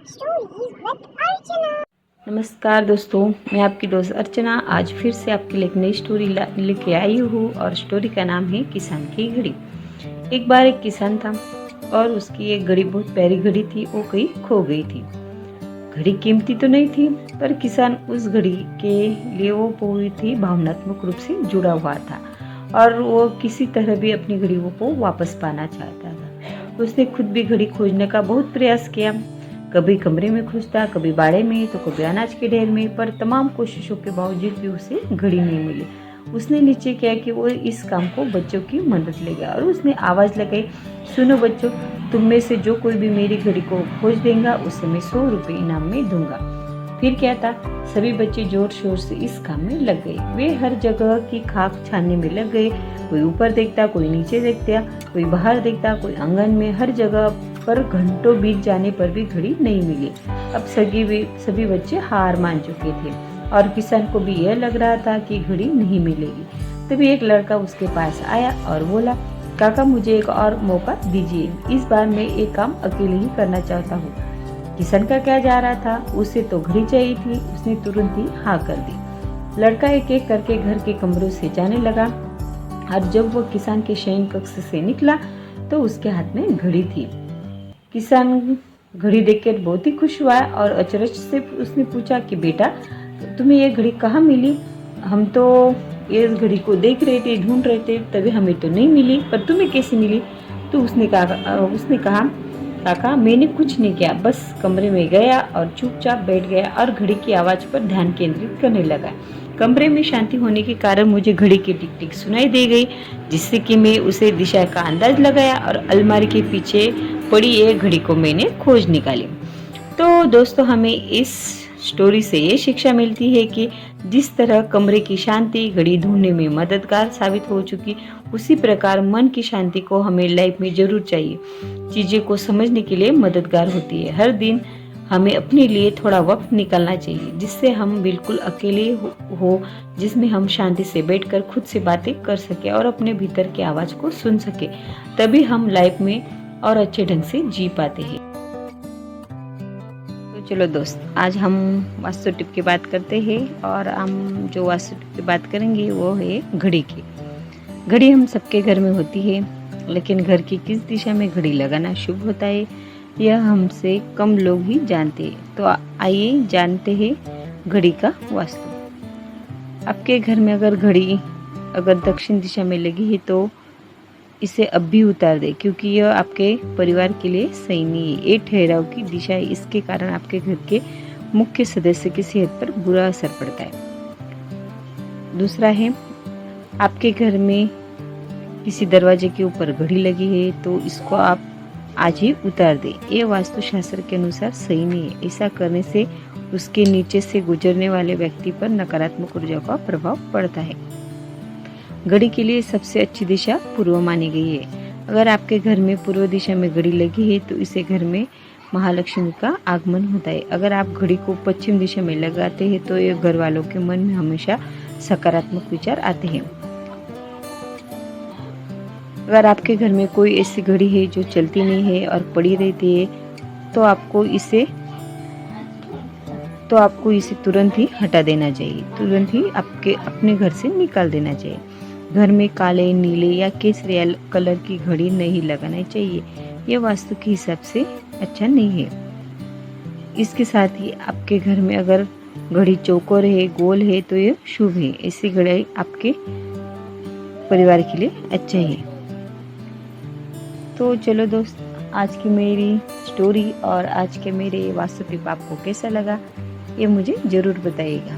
Stories with Archana. नमस्कार दोस्तों, मैं आपकी दोस्त अर्चना आज फिर से आपके लिए एक नई स्टोरी लेके आई हूँ और स्टोरी का नाम है किसान की घड़ी। एक बार एक किसान था और उसकी एक घड़ी बहुत प्यारी घड़ी थी, वो कहीं खो गई थी। घड़ी कीमती तो नहीं थी पर किसान उस घड़ी के लिए वो बहुत ही भावनात्मक रूप से जुड़ा हुआ था और वो किसी तरह भी अपनी घड़ी को वापस पाना चाहता था। उसने खुद भी घड़ी खोजने का बहुत प्रयास किया, कभी कमरे में खोजता, कभी बाड़े में, तो कभी अनाज के ढेर में, पर तमाम कोशिशों के बावजूद भी उसे घड़ी नहीं मिली। उसने नीचे किया कि वो इस काम को बच्चों की मदद लेगा और उसने आवाज़ लगाई, सुनो बच्चों, तुम में से जो कोई भी मेरी घड़ी को खोज देगा उसे मैं 100 रुपये इनाम में दूंगा। फिर क्या था, सभी बच्चे जोर शोर से इस काम में लग गए। वे हर जगह की खाक छानने में लग गए। कोई ऊपर देखता, कोई नीचे देखता, कोई बाहर देखता, कोई आंगन में, हर जगह पर घंटों बीत जाने पर भी घड़ी नहीं मिली। अब सभी बच्चे हार मान चुके थे और किसान को भी यह लग रहा था कि घड़ी नहीं मिलेगी। तभी एक लड़का उसके पास आया और बोला, काका मुझे एक और मौका दीजिए, इस बार मैं एक काम अकेले ही करना चाहता हूँ। किसान का क्या जा रहा था, उसे तो घड़ी चाहिए थी। उसने तुरंत ही हाँ कर दी। लड़का एक एक करके घर के कमरों से जाने लगा और जब वो किसान के शयन कक्ष से निकला तो उसके हाथ में घड़ी थी। किसान घड़ी देखकर बहुत ही खुश हुआ और अचरज से उसने पूछा कि बेटा, तुम्हें ये घड़ी कहाँ मिली? हम तो इस घड़ी को देख रहे थे, ढूंढ रहे थे, तभी हमें तो नहीं मिली, पर तुम्हें कैसे मिली? तो उसने कहा काका मैंने कुछ नहीं किया, बस कमरे में गया और चुपचाप बैठ गया और घड़ी की आवाज़ पर ध्यान केंद्रित करने लगा। कमरे में शांति होने के कारण मुझे घड़ी की टिक टिक सुनाई दे गई, जिससे कि मैं उसे दिशा का अंदाज लगाया और अलमारी के पीछे पड़ी एक घड़ी को मैंने खोज निकाली। तो दोस्तों, हमें इस स्टोरी से ये शिक्षा मिलती है कि जिस तरह कमरे की शांति घड़ी ढूंढने में मददगार साबित हो चुकी, उसी प्रकार मन की शांति को हमें लाइफ में जरूर चाहिए। चीज़ें को समझने के लिए मददगार होती है। हर दिन हमें अपने लिए थोड़ा वक्त निकालना चाहिए, जिससे हम बिल्कुल अकेले हो, जिसमें हम शांति से बैठकर खुद से बातें कर सके और अपने भीतर की आवाज़ को सुन सके। तभी हम लाइफ में और अच्छे ढंग से जी पाते हैं। तो चलो दोस्त, आज हम वास्तु टिप की बात करते हैं और हम जो वास्तु टिप की बात करेंगे वो है घड़ी की। घड़ी हम सबके घर में होती है, लेकिन घर की किस दिशा में घड़ी लगाना शुभ होता है यह हमसे कम लोग ही जानते हैं। तो आइए जानते हैं घड़ी का वास्तु। आपके घर में अगर घड़ी दक्षिण दिशा में लगी है तो इसे अब भी उतार दे, क्योंकि यह आपके परिवार के लिए सही नहीं है। ये ठहराव की दिशा है, इसके कारण आपके घर के मुख्य सदस्य की सेहत पर बुरा असर पड़ता है। दूसरा है, आपके घर में किसी दरवाजे के ऊपर घड़ी लगी है तो इसको आप आज ही उतार दें। ये वास्तुशास्त्र के अनुसार सही नहीं है। ऐसा करने से उसके नीचे से गुजरने वाले व्यक्ति पर नकारात्मक ऊर्जा का प्रभाव पड़ता है। घड़ी के लिए सबसे अच्छी दिशा पूर्व मानी गई है। अगर आपके घर में पूर्व दिशा में घड़ी लगी है तो इसे घर में महालक्ष्मी का आगमन होता है। अगर आप घड़ी को पश्चिम दिशा में लगाते हैं तो ये घर वालों के मन में हमेशा सकारात्मक विचार आते हैं। अगर आपके घर में कोई ऐसी घड़ी है जो चलती नहीं है और पड़ी रहती है तो आपको इसे तुरंत ही हटा देना चाहिए, तुरंत ही अपने घर से निकाल देना चाहिए। घर में काले, नीले या केसरिया कलर की घड़ी नहीं लगाना चाहिए, यह वास्तु के हिसाब से अच्छा नहीं है। इसके साथ ही आपके घर में अगर घड़ी चौकोर है, गोल है तो यह शुभ है। ऐसी घड़ी आपके परिवार के लिए अच्छा है। तो चलो दोस्त, आज की मेरी स्टोरी और आज के मेरे वास्तु टिप आपको कैसा लगा ये मुझे ज़रूर बताइएगा।